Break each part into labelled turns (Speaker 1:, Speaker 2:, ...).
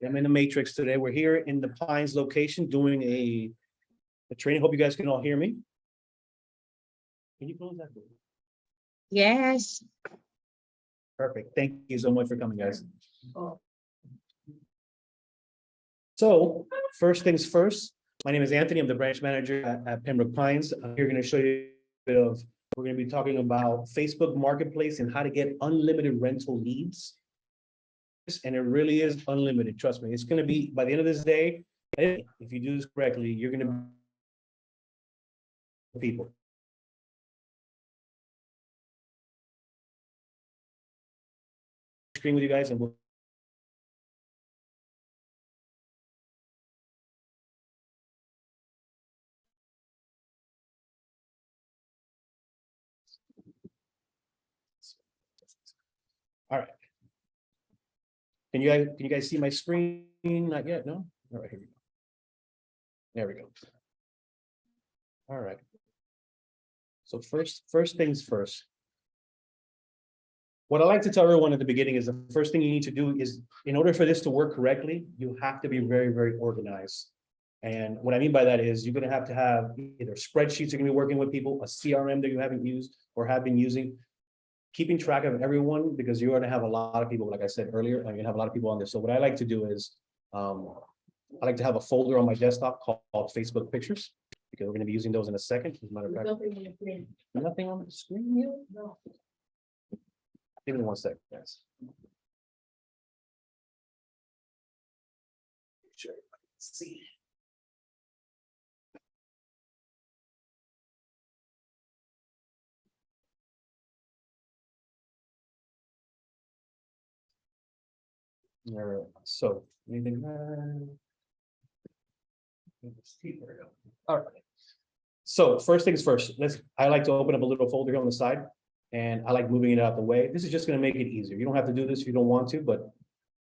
Speaker 1: I'm in the matrix today. We're here in the Pines location doing a training. Hope you guys can all hear me. Can you close that door?
Speaker 2: Yes.
Speaker 1: Perfect. Thank you so much for coming, guys. So first things first, my name is Anthony. I'm the branch manager at Pembroke Pines. I'm here going to show you a bit of, we're going to be talking about Facebook Marketplace and how to get unlimited rental leads. And it really is unlimited. Trust me, it's going to be by the end of this day. If you do this correctly, you're going to people. Screen with you guys and we'll. All right. Can you guys see my screen? Not yet, no? All right, here we go. There we go. All right. So first things first. What I like to tell everyone at the beginning is the first thing you need to do is, in order for this to work correctly, you have to be very, very organized. And what I mean by that is you're going to have either spreadsheets you're going to be working with people, a CRM that you haven't used or have been using, keeping track of everyone, because you're going to have a lot of people, like I said earlier, I'm going to have a lot of people on this. So what I like to do is, I like to have a folder on my desktop called Facebook Pictures, because we're going to be using those in a second. As a matter of fact, nothing on the screen yet? No. Give me 1 second, guys. Sure, everybody can see. All right, so anything? All right. So first things first, I like to open up a little folder here on the side, and I like moving it out the way. This is just going to make it easier. You don't have to do this if you don't want to, but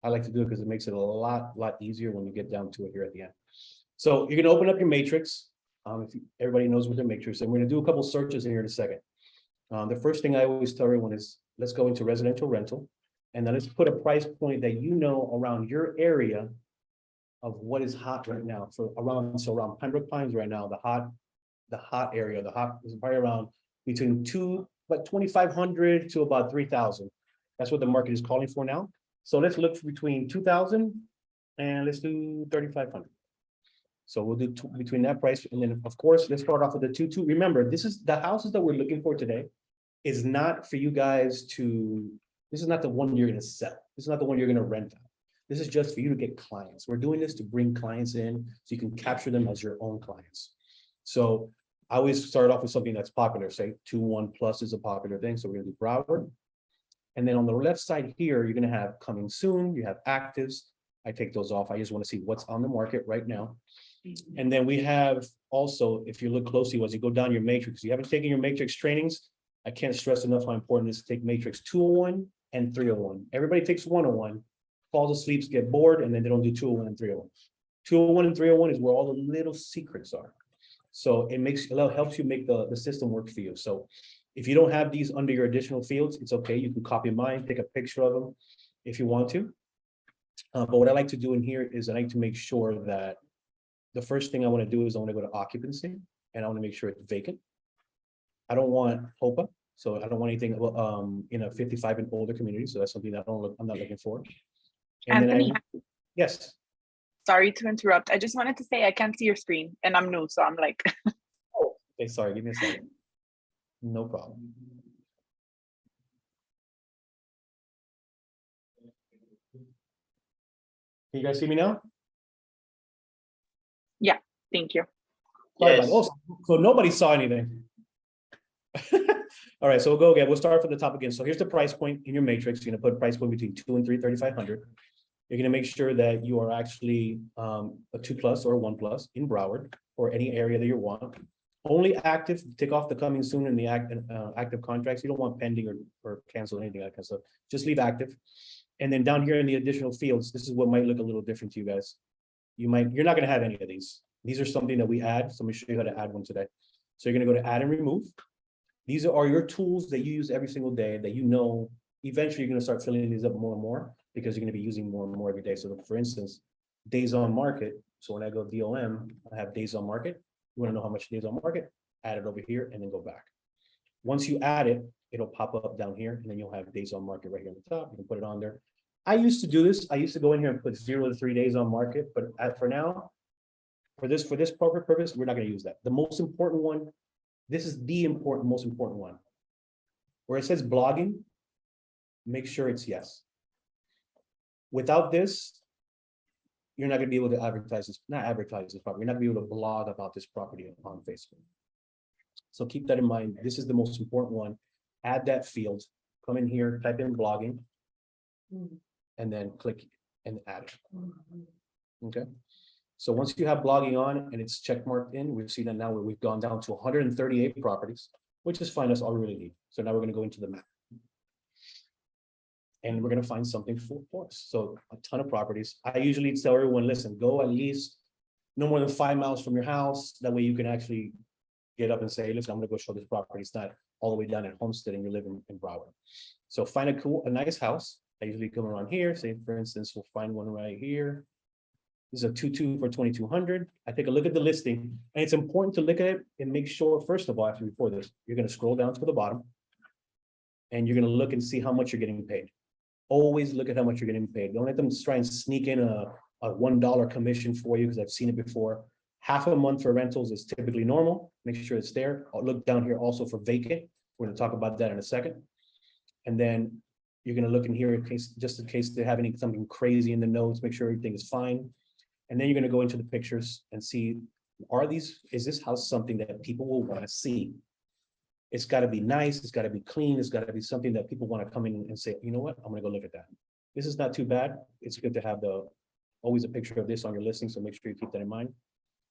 Speaker 1: I like to do it because it makes it a lot easier when you get down to it here at the end. So you're going to open up your matrix. Everybody knows what the matrix is, and we're going to do a couple searches in here in a second. The first thing I always tell everyone is let's go into residential rental, and then let's put a price point that you know around your area of what is hot right now. So around Pembroke Pines right now, the hot area is probably around between 2,500 to about 3,000. That's what the market is calling for now. So let's look for between 2,000 and let's do 3,500. So we'll do between that price, and then of course let's start off with the 2.2. Remember, this is the houses that we're looking for today. Is not for you guys to. This is not the one you're going to sell. This is not the one you're going to rent out. This is just for you to get clients. We're doing this to bring clients in so you can capture them as your own clients. So I always start off with something that's popular. Say 2.1 plus is a popular thing. So we're going to do Broward. And then on the left side here, you're going to have coming soon. You have actives. I take those off. I just want to see what's on the market right now. And then we have also, if you look closely, as you go down your matrix, you haven't taken your matrix trainings. I can't stress enough how important it is to take matrix 201 and 301. Everybody takes 101, falls asleep, get bored, and then they don't do 201 and 301. 201 and 301 is where all the little secrets are. So it helps you make the system work for you. So if you don't have these under your additional fields, it's okay. You can copy mine, take a picture of them if you want to. But what I like to do in here is I like to make sure that the first thing I want to do is I want to go to occupancy, and I want to make sure it's vacant. I don't want HOPA, so I don't want anything in a 55 and older community. So that's something that I'm not looking for. And
Speaker 2: Anthony,
Speaker 1: yes.
Speaker 2: sorry to interrupt. I just wanted to say I can't see your screen and I'm new, so I'm like.
Speaker 1: Oh, okay, sorry, give me a second. No problem. Can you guys see me now?
Speaker 2: Yeah, thank you.
Speaker 1: Yes. Oh, so nobody saw anything. All right, so we'll go again. We'll start from the top again. So here's the price point in your matrix. You're going to put price point between 2 and 3,500. You're going to make sure that you are actually a 2 plus or a 1 plus in Broward or any area that you want. Only active. Take off the coming soon and the active contracts. You don't want pending or cancel anything like that. So just leave active. And then down here in the additional fields, this is what might look a little different to you guys. You're not going to have any of these. These are something that we add. So let me show you how to add one today. So you're going to go to add and remove. These are your tools that you use every single day that you know eventually you're going to start filling these up more and more. because you're going to be using more and more every day. So for instance, days on market. So when I go DOM, I have days on market. You want to know how much days on market, add it over here and then go back. Once you add it, it'll pop up down here and then you'll have days on market right here on the top. You can put it on there. I used to do this. I used to go in here and put 0 to 3 days on market, but for now, for this proper purpose, we're not going to use that. The most important one, this is the most important one. Where it says blogging, make sure it's yes. Without this, you're not going to be able to advertise this, not advertise this property. You're not going to be able to blog about this property on Facebook. So keep that in mind. This is the most important one. Add that field. Come in here, type in blogging, and then click and add it. Okay. So once you have blogging on and it's check marked in, we've seen that now where we've gone down to 138 properties, which is fine. That's all we really need. So now we're going to go into the map. And we're going to find something for us. So a ton of properties. I usually tell everyone, listen, go at least no more than 5 miles from your house. That way you can actually get up and say, listen, I'm going to go show this property. It's not all the way down at Homestead and you live in Broward. So find a nice house. I usually come around here. Say, for instance, we'll find one right here. This is a 2.2 for 2,200. I take a look at the listing, and it's important to look at it and make sure, first of all, before this, you're going to scroll down to the bottom and you're going to look and see how much you're getting paid. Always look at how much you're getting paid. Don't let them try and sneak in a $1 commission for you, because I've seen it before. Half a month for rentals is typically normal. Make sure it's there. I'll look down here also for vacant. We're going to talk about that in a second. And then you're going to look in here in case, just in case they have something crazy in the notes, make sure everything is fine. And then you're going to go into the pictures and see, is this house something that people will want to see? It's got to be nice. It's got to be clean. It's got to be something that people want to come in and say, you know what, I'm going to go look at that. This is not too bad. It's good to have always a picture of this on your listing. So make sure you keep that in mind.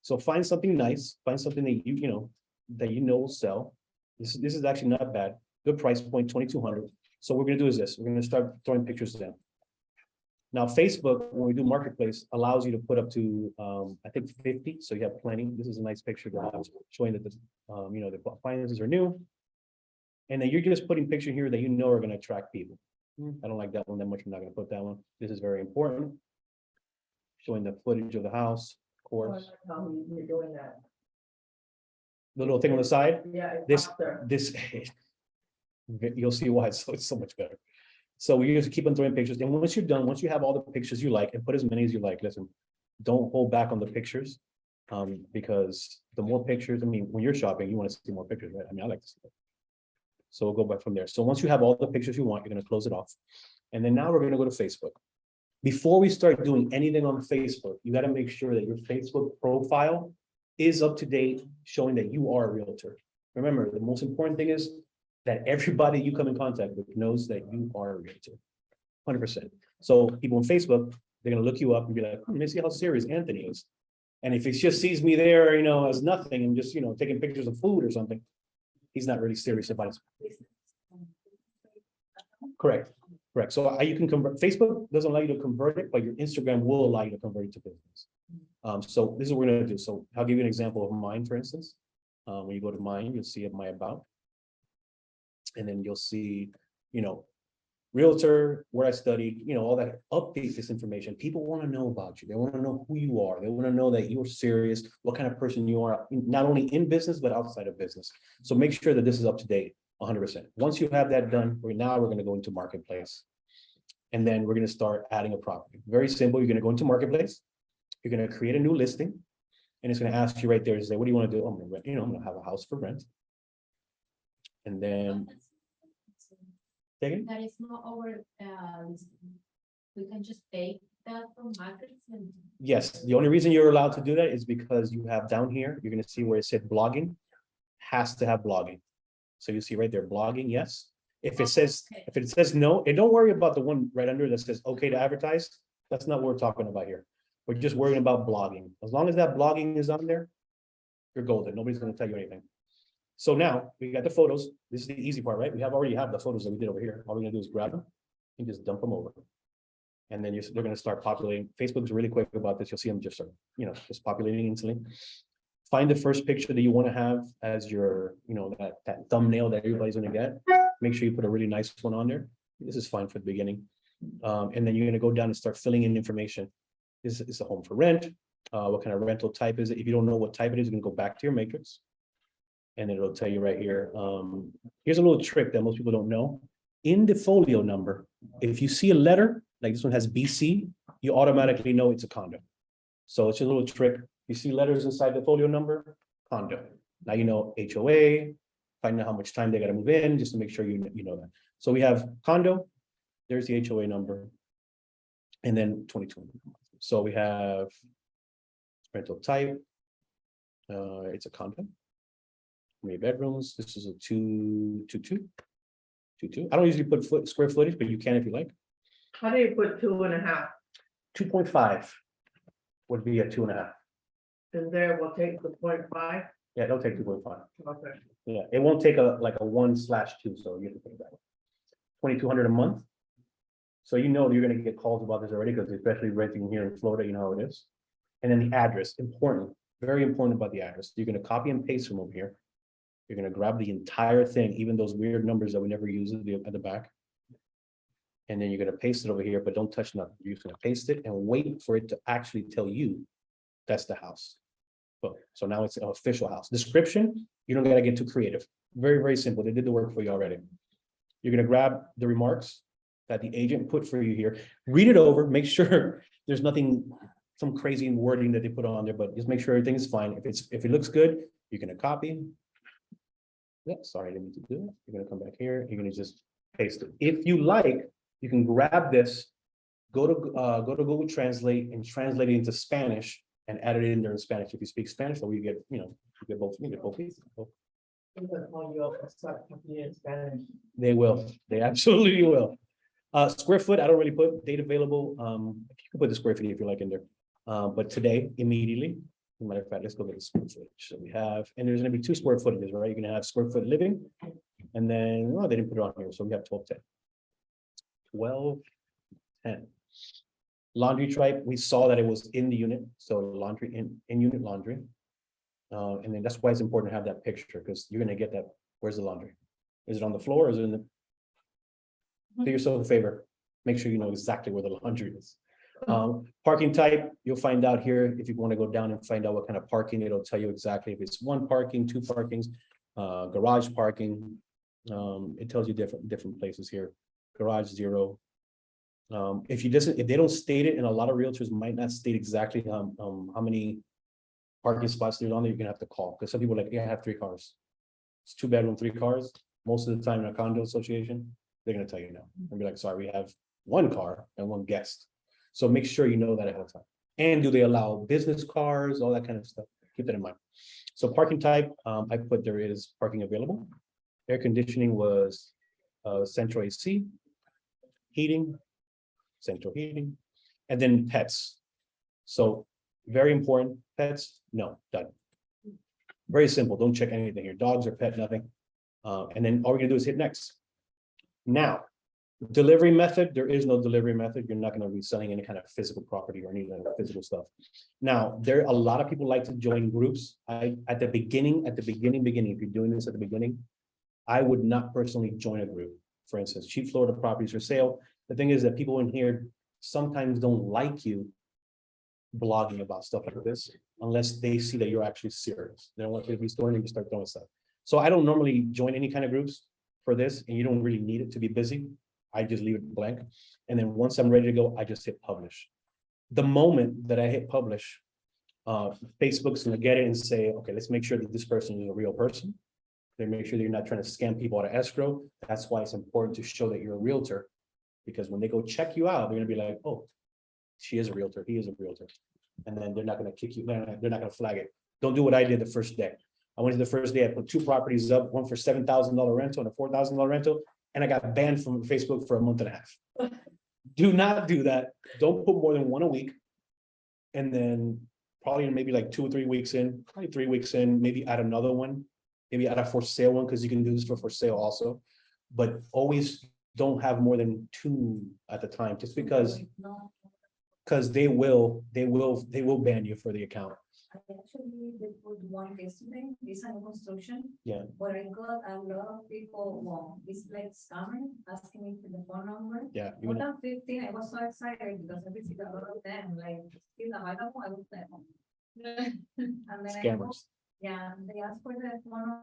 Speaker 1: So find something nice, find something that you know will sell. This is actually not bad. Good price point, 2,200. So what we're going to do is this. We're going to start throwing pictures in. Now, Facebook, when we do marketplace, allows you to put up to, I think 50. So you have plenty. This is a nice picture to have, showing that the finances are new. And then you're just putting picture here that you know are going to attract people. I don't like that one that much. I'm not going to put that one. This is very important. Showing the footage of the house, of course.
Speaker 3: You're doing that.
Speaker 1: The little thing on the side.
Speaker 3: Yeah.
Speaker 1: This, you'll see why it's so much better. So we just keep on throwing pictures. And once you're done, once you have all the pictures you like, and put as many as you like, listen, don't hold back on the pictures. Because the more pictures, I mean, when you're shopping, you want to see more pictures, right? I mean, I like to see that. So we'll go back from there. So once you have all the pictures you want, you're going to close it off. And then now we're going to go to Facebook. Before we start doing anything on Facebook, you got to make sure that your Facebook profile is up to date, showing that you are a realtor. Remember, the most important thing is that everybody you come in contact with knows that you are a realtor, 100%. So people on Facebook, they're going to look you up and be like, let me see how serious Anthony is. And if he just sees me there, as nothing and just, taking pictures of food or something, he's not really serious about it. Correct. So you can convert. Facebook doesn't allow you to convert it, but your Instagram will allow you to convert it to business. So this is what we're going to do. So I'll give you an example of mine, for instance. When you go to mine, you'll see my about. And then you'll see, realtor, where I studied, all that. Update this information. People want to know about you. They want to know who you are. They want to know that you're serious, what kind of person you are, not only in business, but outside of business. So make sure that this is up to date, 100%. Once you have that done, we're going to go into marketplace. And then we're going to start adding a property. Very simple. You're going to go into marketplace. You're going to create a new listing. And it's going to ask you right there to say, what do you want to do? I'm going to, I'm going to have a house for rent. And then
Speaker 4: that is not our we can just take that from markets. And
Speaker 1: yes, the only reason you're allowed to do that is because you have down here, you're going to see where it said blogging, has to have blogging. So you see right there, blogging, yes. If it says no, and don't worry about the one right under that says okay to advertise. That's not what we're talking about here. We're just worrying about blogging. As long as that blogging is on there, you're golden. Nobody's going to tell you anything. So now we got the photos. This is the easy part, right? We already have the photos that we did over here. All we're gonna do is grab them and just dump them over. And then they're gonna start populating. Facebook's really quick about this. You'll see them just start, just populating instantly. Find the first picture that you want to have as your, that thumbnail that everybody's gonna get. Make sure you put a really nice one on there. This is fine for the beginning. And then you're gonna go down and start filling in information. Is a home for rent? What kind of rental type is it? If you don't know what type it is, you can go back to your matrix. And it'll tell you right here. Here's a little trick that most people don't know. In the folio number, if you see a letter, like this one has BC, you automatically know it's a condo. So it's a little trick. You see letters inside the folio number, condo. Now you know HOA, find out how much time they gotta move in, just to make sure you know that. So we have condo, there's the HOA number. And then 22. So we have rental type. It's a condo. How many bedrooms? This is a 222. I don't usually put square footage, but you can if you like.
Speaker 3: How do you put 2.5?
Speaker 1: 2.5 would be a 2.5.
Speaker 3: And there will take the 0.5?
Speaker 1: Yeah, it'll take 2.5.
Speaker 3: Okay.
Speaker 1: Yeah, it won't take a 1/2, so you have to think that. 2,200 a month. So you know you're gonna get calls about this already, because especially renting here in Florida, you know how it is. And then the address, important, very important about the address. You're gonna copy and paste from over here. You're gonna grab the entire thing, even those weird numbers that we never use at the back. And then you're gonna paste it over here, but don't touch nothing. You're just gonna paste it and wait for it to actually tell you that's the house. So now it's an official house. Description, you don't gotta get too creative. Very, very simple. They did the work for you already. You're gonna grab the remarks that the agent put for you here. Read it over, make sure there's nothing, some crazy wording that they put on there, but just make sure everything is fine. If it looks good, you're gonna copy. Yeah, sorry, I didn't mean to do it. You're gonna come back here, you're gonna just paste it. If you like, you can grab this, go to Google Translate and translate it into Spanish and add it in there in Spanish. If you speak Spanish, or you get both. They will, they absolutely will. Square foot, I don't really put date available. You can put the square feet if you like in there. But today, immediately, as a matter of fact, let's go get the square footage. So we have, and there's gonna be 2 square footages, right? You're gonna have square foot living. And then, oh, they didn't put it on here, so we have 1210. 1210. Laundry type, we saw that it was in the unit, so laundry in unit laundry. And then that's why it's important to have that picture, because you're gonna get that. Where's the laundry? Is it on the floor or is it in the? Do yourself a favor, make sure you know exactly where the laundry is. Parking type, you'll find out here, if you want to go down and find out what kind of parking, it'll tell you exactly if it's 1 parking, 2 parkings, garage parking. It tells you different places here. Garage 0. If they don't state it, and a lot of realtors might not state exactly how many parking spots there's on there, you're gonna have to call, because some people are like, yeah, I have 3 cars. It's 2 bedroom, 3 cars. Most of the time in a condo association, they're gonna tell you no. And be like, sorry, we have 1 car and 1 guest. So make sure you know that ahead of time. And do they allow business cars, all that kind of stuff? Keep that in mind. So parking type, I put there is parking available. Air conditioning was central AC, heating, central heating, and then pets. So very important, pets, no, done. Very simple, don't check anything here, dogs or pet, nothing. And then all we're gonna do is hit next. Now, delivery method, there is no delivery method. You're not gonna be selling any kind of physical property or any kind of physical stuff. Now, a lot of people like to join groups. At the beginning, if you're doing this at the beginning, I would not personally join a group. For instance, cheap Florida properties for sale. The thing is that people in here sometimes don't like you blogging about stuff like this unless they see that you're actually serious. They don't want you to be storing and you start throwing stuff. So I don't normally join any kind of groups for this, and you don't really need it to be busy. I just leave it blank. And then once I'm ready to go, I just hit publish. The moment that I hit publish, Facebook's gonna get it and say, okay, let's make sure that this person is a real person. They make sure that you're not trying to scam people out of escrow. That's why it's important to show that you're a realtor, because when they go check you out, they're gonna be like, oh, she is a realtor, he is a realtor. And then they're not gonna kick you, they're not gonna flag it. Don't do what I did the first day. I went to the first day, I put 2 properties up, one for $7,000 rental and a $4,000 rental, and I got banned from Facebook for a month and a half. Do not do that. Don't put more than 1 a week. And then probably maybe like 2 or 3 weeks in, probably 3 weeks in, maybe add another one, maybe add a for sale one, because you can do this for sale also. But always don't have more than 2 at the time, just because they will ban you for the account.
Speaker 5: I actually did put one yesterday, design construction.
Speaker 1: Yeah.
Speaker 5: But I got a lot of people, well, it's like scamming, asking me for the phone number.
Speaker 1: Yeah, you
Speaker 5: More
Speaker 1: know,
Speaker 5: than 15, I was so excited because I received a lot of them, like, still available, I was like. And then I go,
Speaker 1: scammers.
Speaker 5: yeah, they asked for the phone.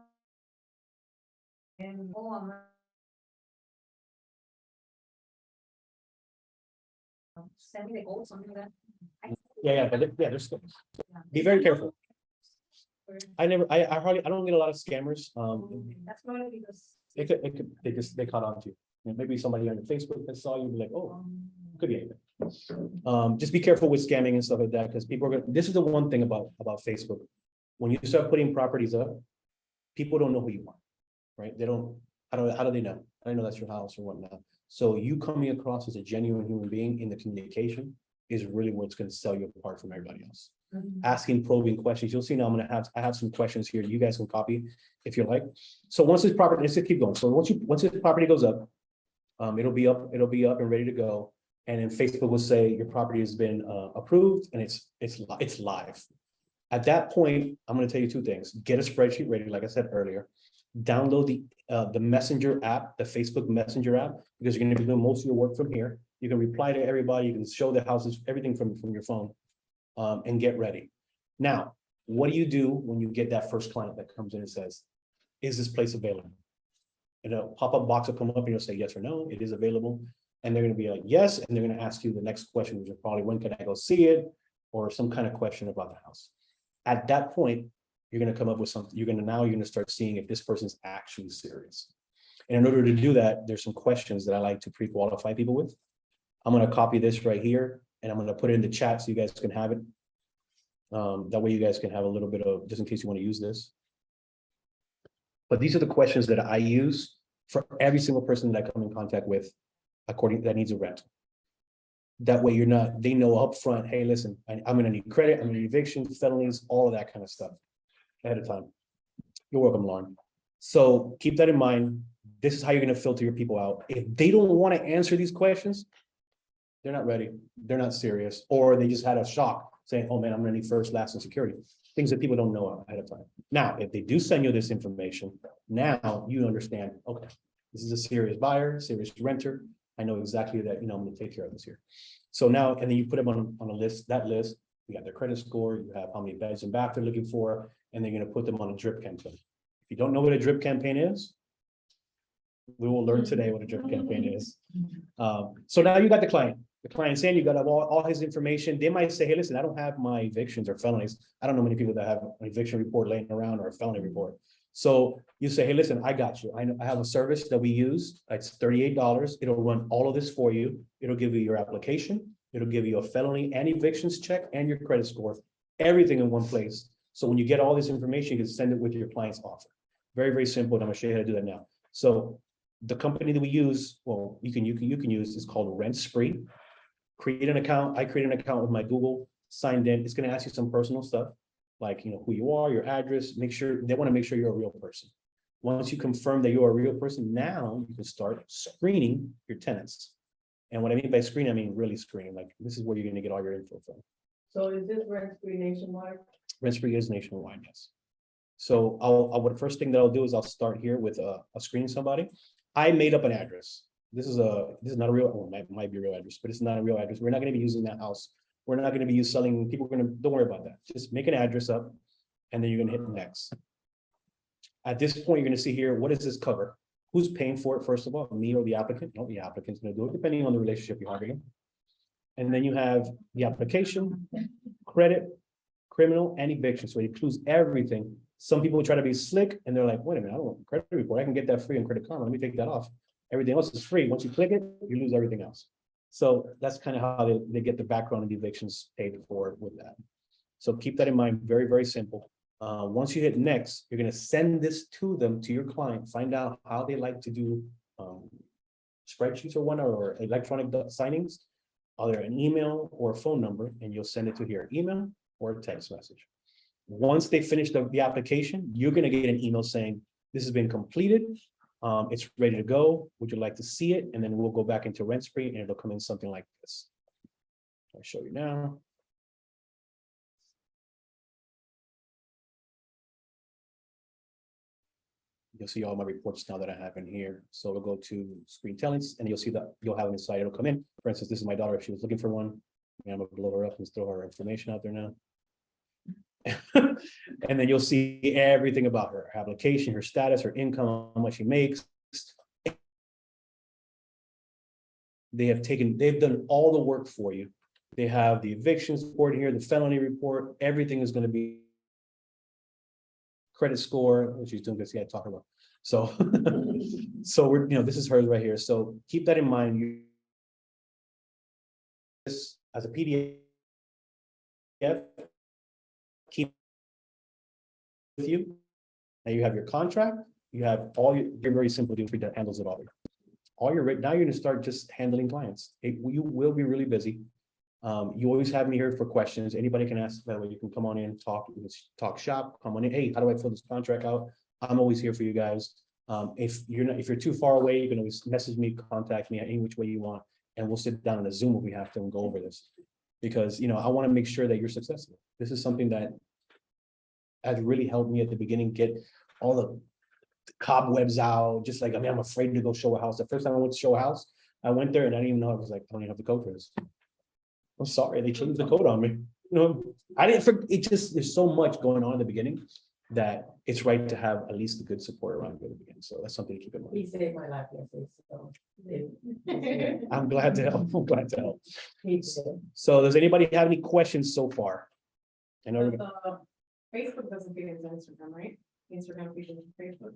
Speaker 5: And, oh, send me the code, something like that.
Speaker 1: Yeah, but there's be very careful. I don't get a lot of scammers.
Speaker 5: That's probably because.
Speaker 1: They caught on to you. Maybe somebody on your Facebook that saw you, be like, oh, could be anything. Just be careful with scamming and stuff like that, because people are gonna, this is the one thing about Facebook. When you start putting properties up, people don't know who you are, right? They don't, how do they know? I know that's your house or whatnot. So you coming across as a genuine human being in the communication is really what's going to sell you apart from everybody else. Asking probing questions. You'll see now I have some questions here. You guys can copy if you like. So once this property, let's just keep going. So once this property goes up, it'll be up and ready to go. And then Facebook will say your property has been approved and it's live. At that point, I'm going to tell you two things. Get a spreadsheet ready, like I said earlier. Download the Messenger app, the Facebook Messenger app, because you're going to be doing most of your work from here. You can reply to everybody. You can show the houses, everything from your phone, and get ready. Now, what do you do when you get that first client that comes in and says, is this place available? And a pop-up box will come up and you'll say yes or no, it is available. And they're going to be like, yes. And they're going to ask you the next question, which is probably, when can I go see it? Or some kind of question about the house. At that point, you're going to come up with something. You're going to start seeing if this person's actually serious. And in order to do that, there's some questions that I like to pre-qualify people with. I'm going to copy this right here and I'm going to put it in the chat so you guys can have it. That way you guys can have a little bit of, just in case you want to use this. But these are the questions that I use for every single person that I come in contact with, that needs a rental. That way they know upfront, hey, listen, I'm going to need credit, I'm going to need eviction, felonies, all of that kind of stuff ahead of time. You're welcome, Lauren. So keep that in mind. This is how you're going to filter your people out. If they don't want to answer these questions, they're not ready. They're not serious, or they just had a shock saying, oh man, I'm going to need first, last, and security. Things that people don't know ahead of time. Now, if they do send you this information, now you understand, okay, this is a serious buyer, serious renter. I know exactly that, I'm going to take care of this here. So now, and then you put them on a list, that list, you got their credit score, you have how many beds and bath they're looking for, and they're going to put them on a drip campaign. If you don't know what a drip campaign is, we will learn today what a drip campaign is. So now you got the client. The client's in, you got all his information. They might say, hey, listen, I don't have my evictions or felonies. I don't know many people that have an eviction report laying around or a felony report. So you say, hey, listen, I got you. I have a service that we use. It's $38. It'll run all of this for you. It'll give you your application. It'll give you a felony and evictions check and your credit score, everything in one place. So when you get all this information, you can send it with your client's offer. Very, very simple. And I'm gonna show you how to do that now. So the company that we use, well, you can use, is called Rent Spree. Create an account. I create an account with my Google, signed in. It's going to ask you some personal stuff, like, who you are, your address. They want to make sure you're a real person. Once you confirm that you're a real person, now you can start screening your tenants. And what I mean by screen, I mean really screening. Like, this is where you're going to get all your info from.
Speaker 3: So is this rent free nationwide?
Speaker 1: Rent Spree is nationwide, yes. So what first thing that I'll do is I'll start here with a screening somebody. I made up an address. This is not a real, well, might be a real address, but it's not a real address. We're not going to be using that house. We're not going to be selling. People are going to, don't worry about that. Just make an address up, and then you're going to hit next. At this point, you're going to see here, what does this cover? Who's paying for it? First of all, me or the applicant? No, the applicant's going to do it, depending on the relationship you're having. And then you have the application, credit, criminal, and eviction. So it includes everything. Some people try to be slick, and they're like, wait a minute, I don't want a credit report. I can get that free on Credit Karma. Let me take that off. Everything else is free. Once you click it, you lose everything else. So that's kind of how they get the background and the evictions paid for with that. So keep that in mind. Very, very simple. Once you hit next, you're going to send this to them, to your client, find out how they like to do spreadsheets or whatnot, or electronic signings, either an email or a phone number, and you'll send it to here, email or a text message. Once they finish the application, you're going to get an email saying, this has been completed. It's ready to go. Would you like to see it? And then we'll go back into Rent Spree and it'll come in something like this. I'll show you now. You'll see all my reports now that I have in here. So we'll go to screen tenants and you'll see that you'll have an inside. It'll come in. For instance, this is my daughter. If she was looking for one, I'm gonna blow her up and throw her information out there now. And then you'll see everything about her application, her status, her income, how much she makes. They've done all the work for you. They have the evictions report here, the felony report, everything is going to be credit score, which she's doing this, yeah, talking about. So, so we're, this is hers right here. So keep that in mind. You this as a PDF, keep with you. Now you have your contract, you have all your very simple deal that handles it all. Now you're going to start just handling clients. You will be really busy. You always have me here for questions. Anybody can ask, that way you can come on in, talk shop, come on in. Hey, how do I fill this contract out? I'm always here for you guys. If you're too far away, you can always message me, contact me any which way you want, and we'll sit down on a Zoom if we have to and go over this. Because I want to make sure that you're successful. This is something that has really helped me at the beginning get all the cobwebs out. Just like, I'm afraid to go show a house. The first time I went to show a house, I went there and I didn't even know. I was like, I don't even have the code for this. I'm sorry, they changed the code on me. I didn't forget. There's so much going on in the beginning that it's right to have at least a good support around you at the beginning. So that's something to keep in mind.
Speaker 3: He saved my life yesterday, so.
Speaker 1: I'm glad to help. I'm glad to help.
Speaker 3: He did.
Speaker 1: So does anybody have any questions so far? I know.
Speaker 3: Facebook doesn't fit into Instagram, right? Instagram feeds into Facebook.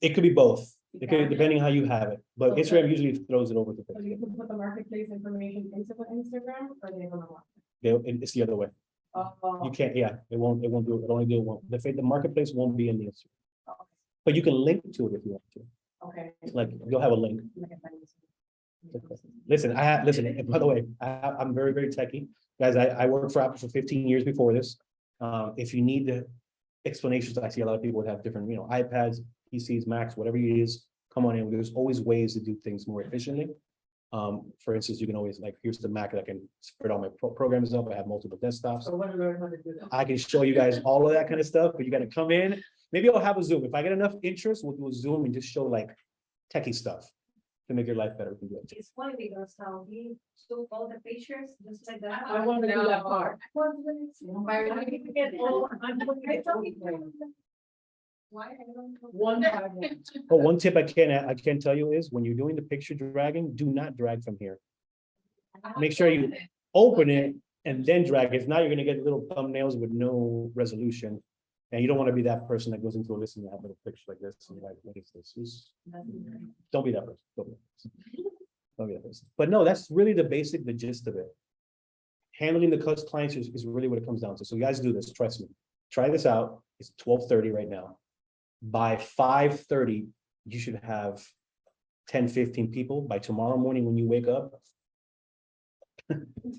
Speaker 1: It could be both. It could, depending how you have it, but
Speaker 3: Okay.
Speaker 1: Instagram usually throws it over to
Speaker 3: So
Speaker 1: Facebook.
Speaker 3: you can put the marketplace information into the Instagram, or they gonna want?
Speaker 1: It's the other way.
Speaker 3: Oh,
Speaker 1: You can't, yeah, it won't do it. It only do it one. The marketplace won't be in the Instagram,
Speaker 3: oh,
Speaker 1: but you can link to it if you want to.
Speaker 3: okay.
Speaker 1: Like you'll have a link. Listen, listen, by the way, I'm very, very techie. Guys, I worked for Apple for 15 years before this. If you need the explanations, I see a lot of people would have different, iPads, PCs, Macs, whatever it is, come on in. There's always ways to do things more efficiently. For instance, you can always here's the Mac that I can spread all my programs up. I have multiple desktops.
Speaker 3: So what to learn how to do that?
Speaker 1: I can show you guys all of that kind of stuff, but you got to come in. Maybe I'll have a Zoom. If I get enough interest, we'll do a Zoom and just show techie stuff to make your life better. We can do it.
Speaker 5: It's funny because how he took all the pictures just like that.
Speaker 3: I want to do that part.
Speaker 5: Why? I don't know.
Speaker 3: One by one.
Speaker 1: But one tip I can tell you is when you're doing the picture dragging, do not drag from here. Make sure you open it and then drag. If not, you're gonna get little thumbnails with no resolution. And you don't want to be that person that goes into a list and have a little picture like this. And you're like, what is this? Don't be that person. Don't be that person. Don't be that person. But no, that's really the gist of it. Handling the clients is really what it comes down to. So you guys do this, trust me. Try this out. It's 12:30 right now. By 5:30, you should have 10, 15 people. By tomorrow morning when you wake up.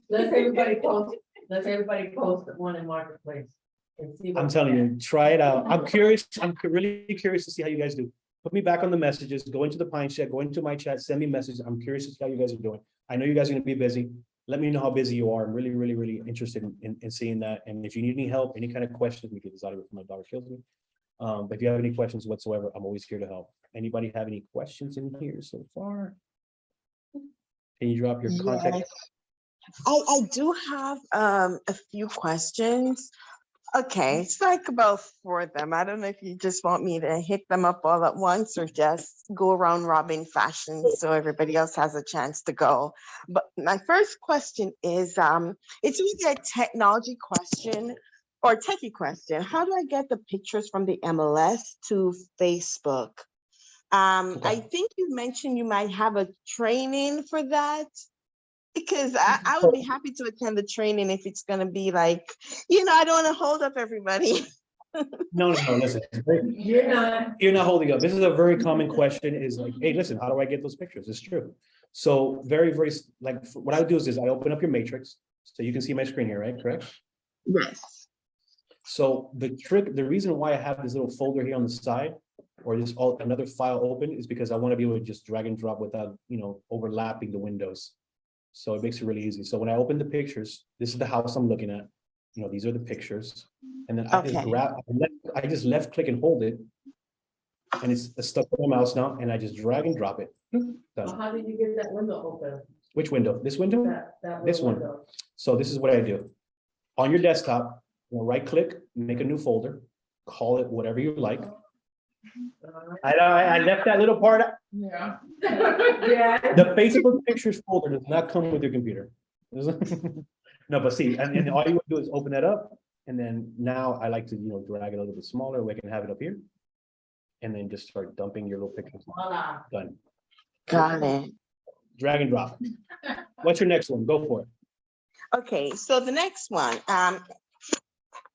Speaker 3: Let's everybody post one in marketplace. And see what-
Speaker 1: I'm telling you, try it out. I'm curious. I'm really curious to see how you guys do. Put me back on the messages, go into the Pine Chat, go into my chat, send me messages. I'm curious to see how you guys are doing. I know you guys are gonna be busy. Let me know how busy you are. I'm really, really, really interested in seeing that. And if you need any help, any kind of questions, we get this out of it. My daughter kills me. But if you have any questions whatsoever, I'm always here to help. Anybody have any questions in here so far? Can you drop your contact?
Speaker 6: Yes. I do have a few questions. Okay, it's like about 4 of them. I don't know if you just want me to hit them up all at once or just go around robin fashion so everybody else has a chance to go. But my first question is, it's really a technology question or techie question. How do I get the pictures from the MLS to Facebook? I think you mentioned you might have a training for that. Because I would be happy to attend the training if it's going to be I don't want to hold up everybody.
Speaker 1: No, listen.
Speaker 3: You're not.
Speaker 1: Holding up. This is a very common question is hey, listen, how do I get those pictures? It's true. So very, very, what I do is I open up your matrix. So you can see my screen here, right? Correct?
Speaker 6: Yes.
Speaker 1: So the reason why I have this little folder here on the side or another file open is because I want to be able to just drag and drop without, overlapping the windows. So it makes it really easy. So when I open the pictures, this is the house I'm looking at. These are the pictures. And then I just left click and hold it. and it's stuck to my mouse now, and I just drag and drop it.
Speaker 3: Well,
Speaker 1: Done.
Speaker 3: how did you get that window open?
Speaker 1: Which window? This window?
Speaker 3: That
Speaker 1: This
Speaker 3: little
Speaker 1: one.
Speaker 3: window?
Speaker 1: So this is what I do. On your desktop, right click, make a new folder, call it whatever you like. I left that little part.
Speaker 3: Yeah. Yeah.
Speaker 1: The Facebook pictures folder does not come with your computer. No, but see, and all you would do is open that up. And then now I like to, drag it a little bit smaller. We can have it up here. And then just start dumping your little pictures.
Speaker 3: Voila.
Speaker 1: Done.
Speaker 6: Got it.
Speaker 1: Drag and drop. What's your next one? Go for it.
Speaker 6: Okay, so the next one,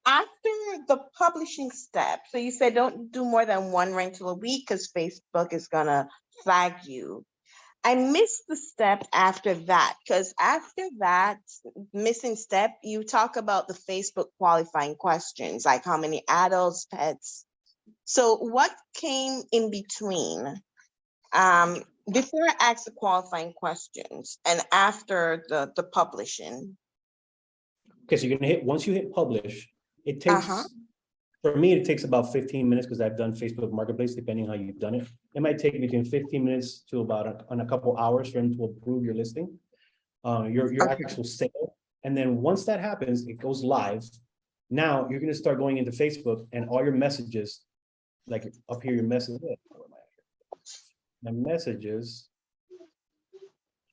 Speaker 6: after the publishing step, so you said don't do more than one rental a week because Facebook is gonna flag you. I missed the step after that, because after that missing step, you talk about the Facebook qualifying questions, like how many adults, pets. So what came in between? Before I ask the qualifying questions and after the publishing.
Speaker 1: Okay, so you're gonna hit, once you hit publish, it takes,
Speaker 6: Uh-huh.
Speaker 1: for me, it takes about 15 minutes because I've done Facebook Marketplace, depending how you've done it. It might take between 15 minutes to about a couple hours for them to approve your listing, your
Speaker 6: Okay.
Speaker 1: actual sale. And then once that happens, it goes live. Now you're gonna start going into Facebook and all your messages, like up here, your message. The messages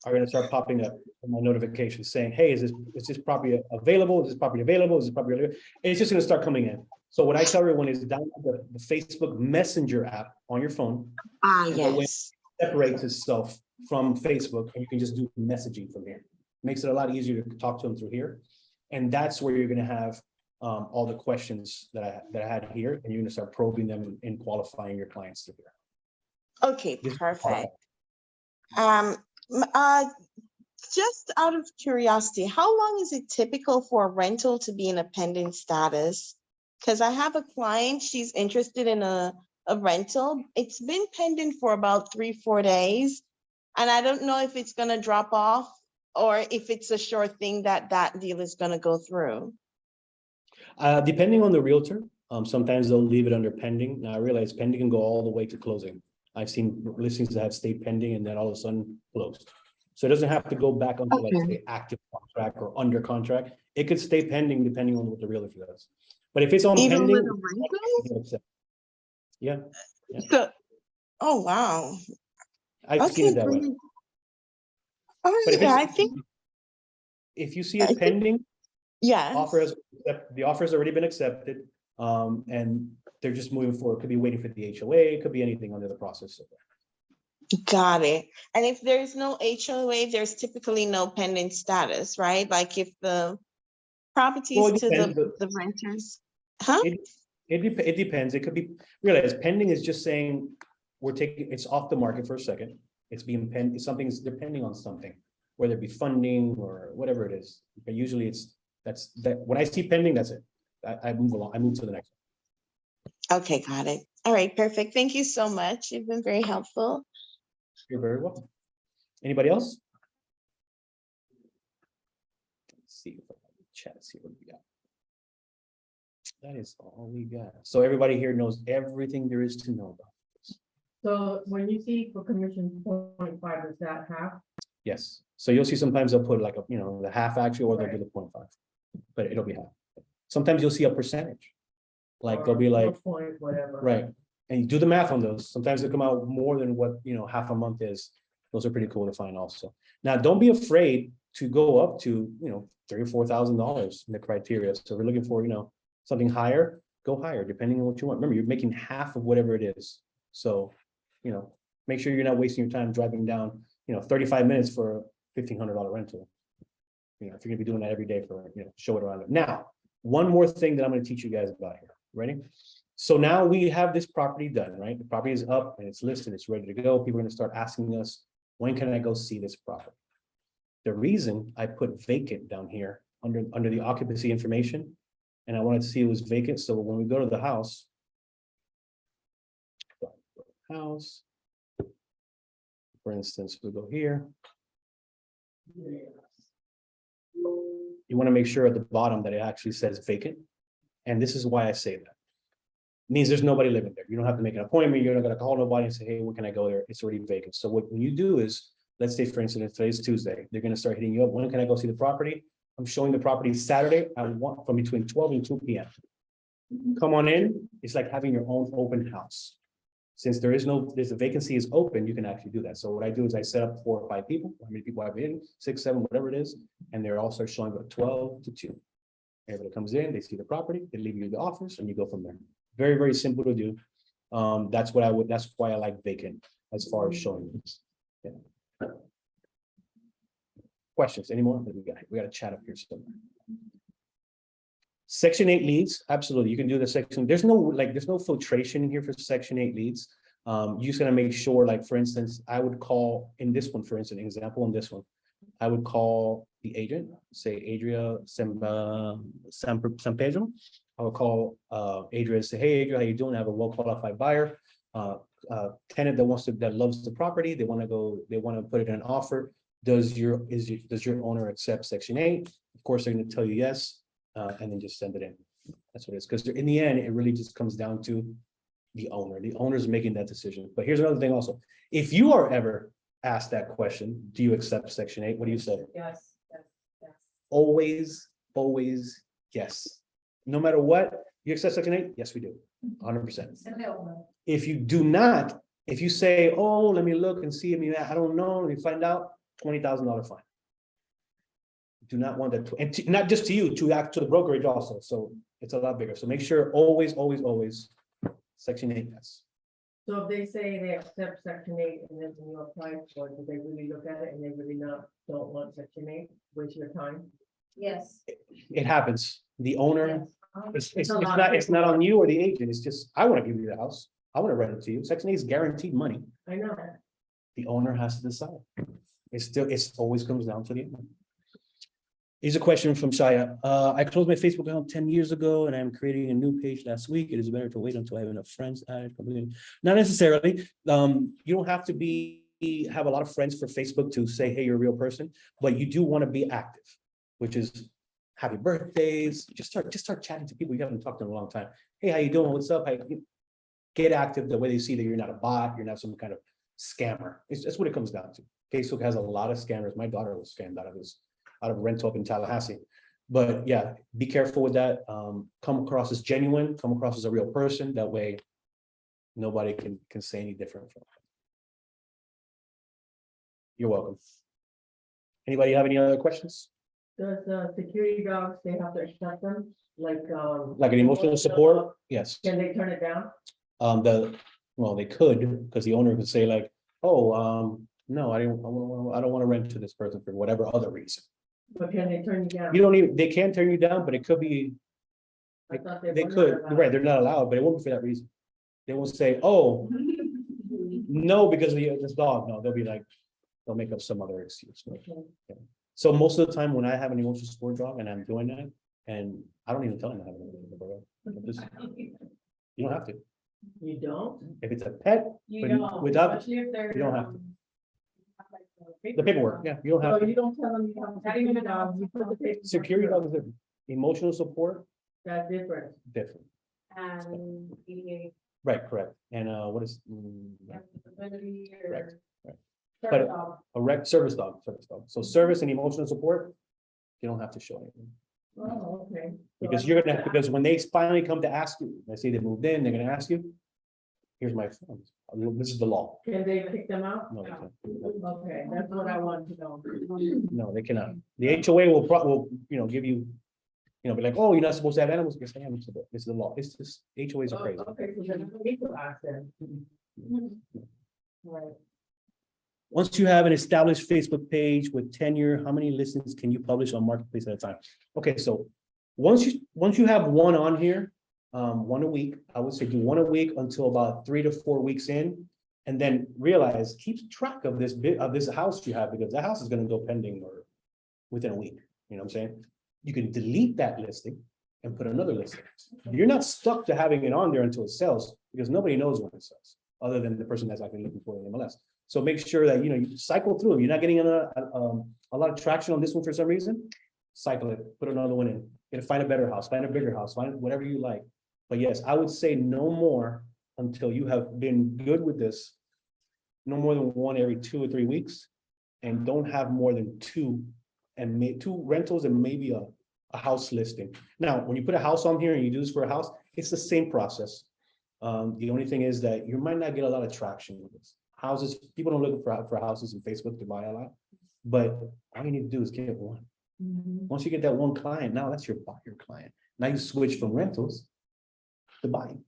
Speaker 1: are gonna start popping up in my notifications saying, hey, is this property available? Is this property available? Is this property available? It's just gonna start coming in. So what I tell everyone is download the Facebook Messenger app on your phone.
Speaker 6: Ah,
Speaker 1: that way
Speaker 6: yes.
Speaker 1: it separates itself from Facebook, and you can just do messaging from here. Makes it a lot easier to talk to them through here. And that's where you're gonna have all the questions that I had here, and you're gonna start probing them and qualifying your clients through here.
Speaker 6: Okay,
Speaker 1: This is
Speaker 6: perfect. Um, just out of curiosity, how long is it typical for a rental to be in a pending status? Because I have a client, she's interested in a rental. It's been pending for about 3-4 days. And I don't know if it's gonna drop off or if it's a sure thing that deal is gonna go through.
Speaker 1: Depending on the realtor, sometimes they'll leave it under pending. Now I realize pending can go all the way to closing. I've seen listings that have stayed pending and then all of a sudden closed. So it doesn't have to go back onto like
Speaker 6: Okay.
Speaker 1: say active contract or under contract. It could stay pending depending on what the realtor does. But if it's on
Speaker 6: Even
Speaker 1: pending,
Speaker 6: with a rental?
Speaker 1: yeah,
Speaker 6: So, oh, wow.
Speaker 1: I've seen
Speaker 6: Okay,
Speaker 1: it that way.
Speaker 6: great. All
Speaker 1: But
Speaker 6: right,
Speaker 1: if
Speaker 6: yeah, I
Speaker 1: it's,
Speaker 6: think,
Speaker 1: if you see
Speaker 6: I
Speaker 1: it
Speaker 6: think-
Speaker 1: pending,
Speaker 6: yeah.
Speaker 1: the offer has already been accepted, and they're just moving forward. Could be waiting for the HOA, could be anything under the process.
Speaker 6: Got it. And if there's no HOA, there's typically no pending status, right? Like if the properties
Speaker 1: Well, it
Speaker 6: to
Speaker 1: depends,
Speaker 6: the renters, huh?
Speaker 1: It depends. It could be, realize pending is just saying, it's off the market for a second. It's being pending, something's depending on something, whether it be funding or whatever it is. But usually when I see pending, that's it. I move along, I move to the next.
Speaker 6: Okay, got it. All right, perfect. Thank you so much. You've been very helpful.
Speaker 1: You're very welcome. Anybody else? Let's see if I can chat, see what we got. That is all we got. So everybody here knows everything there is to know about.
Speaker 3: So when you see for commission 0.5, is that half?
Speaker 1: Yes, so you'll see sometimes they'll put like the half actually, or they'll do the 0.5, but it'll be half. Sometimes you'll see a percentage. Like they'll be
Speaker 3: Or
Speaker 1: like,
Speaker 3: Point, whatever.
Speaker 1: right, and you do the math on those. Sometimes they come out more than what, half a month is. Those are pretty cool to find also. Now, don't be afraid to go up to, $3,000 or $4,000 in the criteria. So we're looking for, something higher, go higher, depending on what you want. Remember, you're making half of whatever it is. So, make sure you're not wasting your time driving down, 35 minutes for a $1,500 rental. If you're gonna be doing that every day for, show it around. Now, one more thing that I'm gonna teach you guys about here. Ready? So now we have this property done, right? The property is up and it's listed, it's ready to go. People are gonna start asking us, when can I go see this property? The reason I put vacant down here under the occupancy information, and I wanted to see it was vacant. So when we go to the house, for instance, we go here. You want to make sure at the bottom that it actually says vacant. And this is why I say that. means there's nobody living there. You don't have to make an appointment. You're not gonna call nobody and say, hey, when can I go there? It's already vacant. So what when you do is, let's say for instance, today's Tuesday, they're gonna start hitting you up. When can I go see the property? I'm showing the property Saturday. I want from between 12 and 2 p.m. Come on in. It's like having your own open house. Since there's a vacancy is open, you can actually do that. So what I do is I set up 4 or 5 people, how many people I've in, 6, 7, whatever it is, and they're all start showing up 12 to 2. Everybody comes in, they see the property, they leave you the office, and you go from there. Very, very simple to do. That's why I like vacant as far as showing this. Yeah. Questions anymore? We got to chat up here somewhere. Section 8 leads, absolutely. You can do the section. There's no filtration in here for Section 8 leads. You're just gonna make sure, like, for instance, I would call in this one, for instance, example in this one, I would call the agent, say Adria San Pedro. I would call Adria and say, hey, Adria, how you doing? I have a well-qualified buyer, tenant that loves the property. They want to put it in an offer. Does your owner accept Section 8? Of course, they're going to tell you yes, and then just send it in. That's what it is. Because in the end, it really just comes down to the owner. The owner's making that decision. But here's another thing also. If you are ever asked that question, do you accept Section 8? What do you say?
Speaker 3: Yes, yes, yes.
Speaker 1: Always, always yes. No matter what, you accept Section 8? Yes, we do. 100%. If you do not, if you say, oh, let me look and see, I don't know, let me find out, $20,000 fine. Do not want that, and not just to you, to the brokerage also. So it's a lot bigger. So make sure always, always, always Section 8, yes.
Speaker 3: So if they say they accept Section 8 and then when you apply for it, do they really look at it and they really don't want Section 8, waste your time?
Speaker 5: Yes.
Speaker 1: It happens. The owner,
Speaker 5: Yes.
Speaker 1: it's not on you or the agent. It's just, I want to give you the house. I want to rent it to you. Section 8 is guaranteed money.
Speaker 3: I know.
Speaker 1: The owner has to decide. It always comes down to the owner. Here's a question from Shaya. I closed my Facebook account 10 years ago and I'm creating a new page last week. It is better to wait until I have enough friends added. Not necessarily. You don't have to have a lot of friends for Facebook to say, hey, you're a real person, but you do want to be active, which is happy birthdays. Just start chatting to people you haven't talked to in a long time. Hey, how you doing? What's up? Get active. The way they see that you're not a bot, you're not some kind of scammer. That's what it comes down to. Facebook has a lot of scammers. My daughter was scammed out of rental up in Tallahassee. But yeah, be careful with that. Come across as genuine, come across as a real person. That way, nobody can say any different from it. You're welcome. Anybody have any other questions?
Speaker 3: Does security dogs, they have to accept them, like
Speaker 1: Like an emotional support? Yes.
Speaker 3: Can they turn it down?
Speaker 1: Well, they could, because the owner could say like, oh, no, I don't want to rent to this person for whatever other reason.
Speaker 3: But can they turn you down?
Speaker 1: They can turn you down, but it could be,
Speaker 3: I thought
Speaker 1: they
Speaker 3: were
Speaker 1: could,
Speaker 3: not allowed.
Speaker 1: right, they're not allowed, but it won't be for that reason. They won't say, oh, no, because of this dog. No, they'll make up some other excuse.
Speaker 3: Okay.
Speaker 1: So most of the time when I have an emotional support dog and I'm doing that, and I don't even tell them I have an emotional support dog. You don't have to.
Speaker 3: You don't?
Speaker 1: If it's a pet,
Speaker 5: You
Speaker 1: But
Speaker 5: don't,
Speaker 1: without-
Speaker 5: especially if they're.
Speaker 1: you don't have to.
Speaker 5: have like
Speaker 1: the paperwork, yeah, you don't have
Speaker 3: So
Speaker 1: to.
Speaker 3: you don't tell them you have a security dog, you put the paper.
Speaker 1: Security dog is different. Emotional support,
Speaker 3: That's different.
Speaker 1: different.
Speaker 5: And the
Speaker 1: Right, correct. And what is
Speaker 5: ability
Speaker 1: Correct,
Speaker 5: or.
Speaker 1: right.
Speaker 5: Service
Speaker 1: But-
Speaker 5: dog.
Speaker 1: a service dog, So service and emotional support, you don't have to show anything.
Speaker 3: Oh, okay.
Speaker 1: Because because when they finally come to ask you, they say they moved in, they're gonna ask you, here's my funds. This is the law.
Speaker 3: Can they kick them out?
Speaker 1: No, they can't.
Speaker 3: Okay, that's what I want to know.
Speaker 1: No, they cannot. The HOA will give you, be like, oh, you're not supposed to have animals. Yes, I am. This is the law. It's just HOAs are crazy.
Speaker 3: Okay, so then we need to ask them. Right.
Speaker 1: Once you have an established Facebook page with tenure, how many listings can you publish on Marketplace at a time? Okay, so once you have one on here, one a week, I would say do one a week until about 3 to 4 weeks in, and then keep track of this house you have, because that house is going to go pending or within a week. You know what I'm saying? You can delete that listing and put another listing. You're not stuck to having it on there until it sells, because nobody knows when it sells, other than the person that's actually looking for it in MLS. So make sure that you cycle through them. You're not getting a lot of traction on this one for some reason. Cycle it, put another one in. Find a better house, find a bigger house, find whatever you like. But yes, I would say no more until you have been good with this. No more than one every 2 or 3 weeks, and don't have more than two, and two rentals and maybe a house listing. Now, when you put a house on here and you do this for a house, it's the same process. The only thing is that you might not get a lot of traction with this. Houses, people don't look for houses on Facebook to buy a lot, but all you need to do is get one. Once you get that one client, now that's your buyer client. Now you switch from rentals to buying.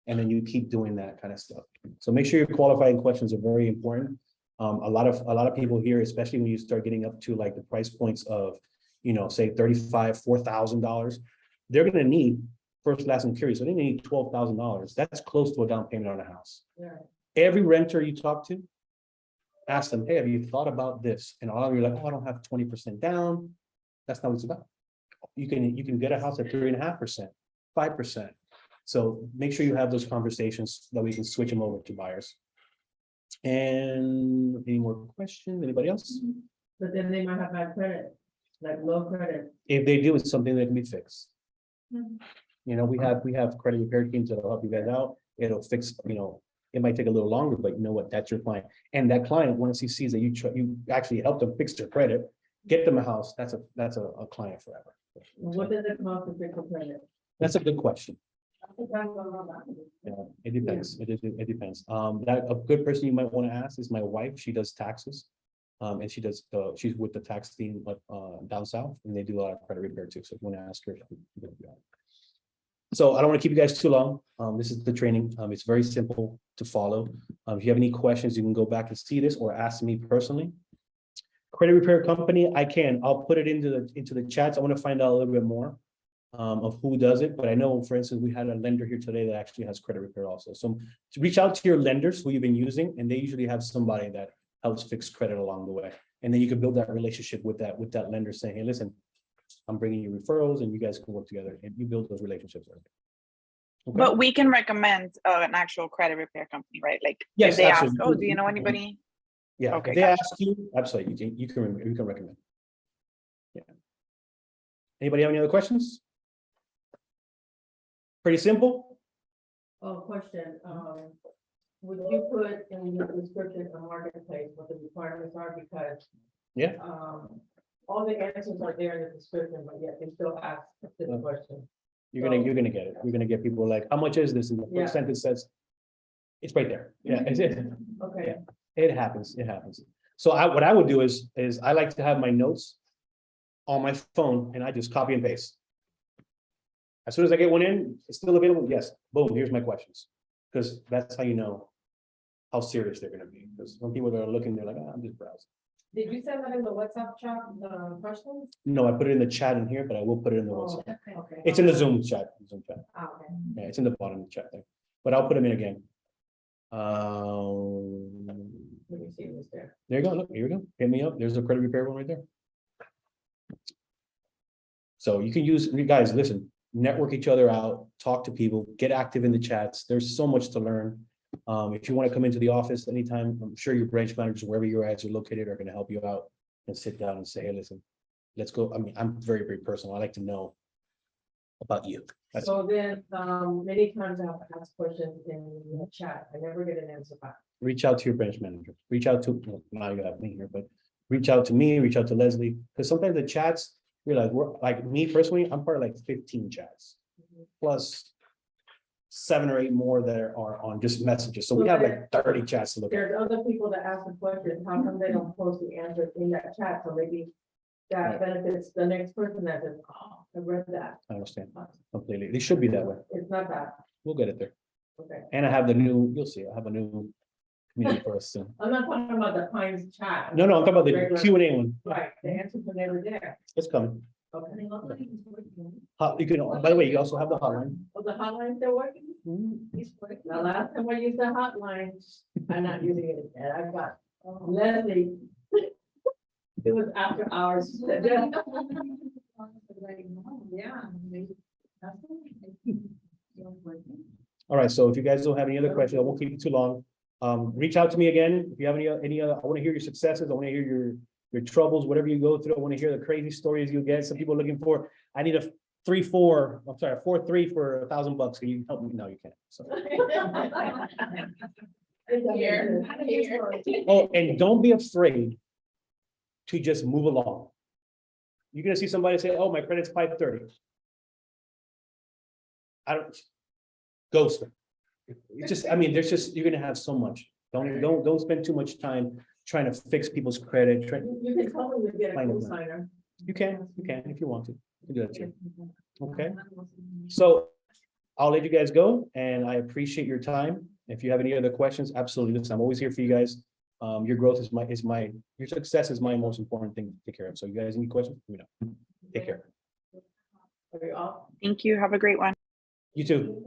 Speaker 1: And then you keep doing that kind of stuff. So make sure your qualifying questions are very important. A lot of people here, especially when you start getting up to like the price points of, say $35,000, $4,000, they're gonna need first, last, and curious. So they need $12,000. That's close to a down payment on a house.
Speaker 3: Yeah.
Speaker 1: Every renter you talk to, ask them, hey, have you thought about this? And all of you are like, oh, I don't have 20% down. That's not what it's about. You can get a house at 3.5%, 5%. So make sure you have those conversations so that we can switch them over to buyers. And any more questions? Anybody else?
Speaker 3: But then they might have bad credit, like low credit.
Speaker 1: If they do, it's something that can be fixed. We have credit repair teams that'll help you guys out. It'll fix, it might take a little longer, but you know what? That's your client. And that client, once he sees that you actually help them fix their credit, get them a house, that's a client forever.
Speaker 3: What does it cost to fix a credit?
Speaker 1: That's a good question. Yeah, it depends. It depends. That a good person you might want to ask is my wife. She does taxes. And she's with the tax team down south, and they do a lot of credit repair too. So if you want to ask her. So I don't want to keep you guys too long. This is the training. It's very simple to follow. If you have any questions, you can go back and see this or ask me personally. Credit repair company, I'll put it into the chats. I want to find out a little bit more of who does it, but I know, for instance, we had a lender here today that actually has credit repair also. So to reach out to your lenders who you've been using, and they usually have somebody that helps fix credit along the way. And then you can build that relationship with that lender saying, hey, listen, I'm bringing you referrals and you guys can work together, and you build those relationships. Okay.
Speaker 2: But we can recommend an actual credit repair company, right? Like
Speaker 1: Yes,
Speaker 2: if they
Speaker 1: absolutely.
Speaker 2: ask, oh, do you know anybody?
Speaker 1: Yeah,
Speaker 2: Okay,
Speaker 1: if they
Speaker 2: gotcha.
Speaker 1: ask you, absolutely, you can recommend. Yeah. Anybody have any other questions? Pretty simple.
Speaker 3: Oh, question, would you put in the description a marketplace what the requirements are, because
Speaker 1: Yeah.
Speaker 3: all the answers are there in the description, but yet they still ask this question.
Speaker 1: You're gonna get it. You're gonna get people like, how much is this? And the
Speaker 3: Yeah.
Speaker 1: first sentence says, it's right there. Yeah, it's it.
Speaker 3: Okay.
Speaker 1: Yeah. It happens. It happens. So what I would do is I like to have my notes on my phone, and I just copy and paste. As soon as I get one in, it's still available. Yes, boom, here's my questions. Because that's how you know how serious they're gonna be. Because when people are looking, they're like, I'm just browsing.
Speaker 3: Did you send that in the WhatsApp chat, the questions?
Speaker 1: No, I put it in the chat in here, but I will put it in the WhatsApp.
Speaker 3: Okay.
Speaker 1: It's in the Zoom chat.
Speaker 3: Okay.
Speaker 1: Yeah, it's in the bottom of the chat there. But I'll put them in again.
Speaker 3: Let me see this there.
Speaker 1: There you go. Look, here we go. Hit me up. There's a credit repair one right there. So you can use, you guys, listen, network each other out, talk to people, get active in the chats. There's so much to learn. If you want to come into the office anytime, I'm sure your branch managers, wherever your guys are located, are going to help you out and sit down and say, hey, listen, let's go. I mean, I'm very, very personal. I like to know about you. That's
Speaker 3: So then, many times I'll ask questions in the chat. I never get an answer back.
Speaker 1: reach out to your branch manager, reach out to, well, now you have me here, but reach out to me, reach out to Leslie, because sometimes the chats, you're like, we're like me personally, I'm part of like 15 chats, plus 7 or 8 more that are on just messages. So we have like 30 chats to look at.
Speaker 3: There's other people that ask the question, how come they don't post the answers in that chat? So maybe that benefits the next person that says, oh, I read that.
Speaker 1: I understand completely. It should be that way.
Speaker 3: It's not that,
Speaker 1: We'll get it there.
Speaker 3: okay.
Speaker 1: And I have the new, you'll see, I have a new community for us soon.
Speaker 3: I'm not talking about the Pines chat.
Speaker 1: No, I'm talking about the
Speaker 3: Regular.
Speaker 1: Q&A one.
Speaker 3: Right, the answers are never there.
Speaker 1: It's coming.
Speaker 3: Okay.
Speaker 1: You can, by the way, you also have the hotline.
Speaker 3: Oh, the hotline still working? The last time I used the hotline, I'm not using it again. I've got Leslie. It was after hours.
Speaker 1: All right, so if you guys don't have any other questions, I won't keep you too long. Reach out to me again. If you have any other, I want to hear your successes. I want to hear your troubles, whatever you go through. I want to hear the crazy stories you get. Some people are looking for, I need a 4.3 for $1,000. Can you help me? No, you can't. So.
Speaker 3: Here.
Speaker 1: Oh, and don't be afraid to just move along. You're gonna see somebody say, oh, my credit's 530. I don't, ghost them. It's just, I mean, there's just, you're gonna have so much. Don't spend too much time trying to fix people's credit.
Speaker 3: You can probably get a
Speaker 1: Find a plan.
Speaker 3: co-signer.
Speaker 1: You can if you want to. You can do that too. Okay, so I'll let you guys go and I appreciate your time. If you have any other questions, absolutely. Listen, I'm always here for you guys. Your growth is your success is my most important thing to take care of. So you guys, any questions? Let me know. Take care.
Speaker 3: Are you off?
Speaker 2: Thank you. Have a great one.
Speaker 1: You too.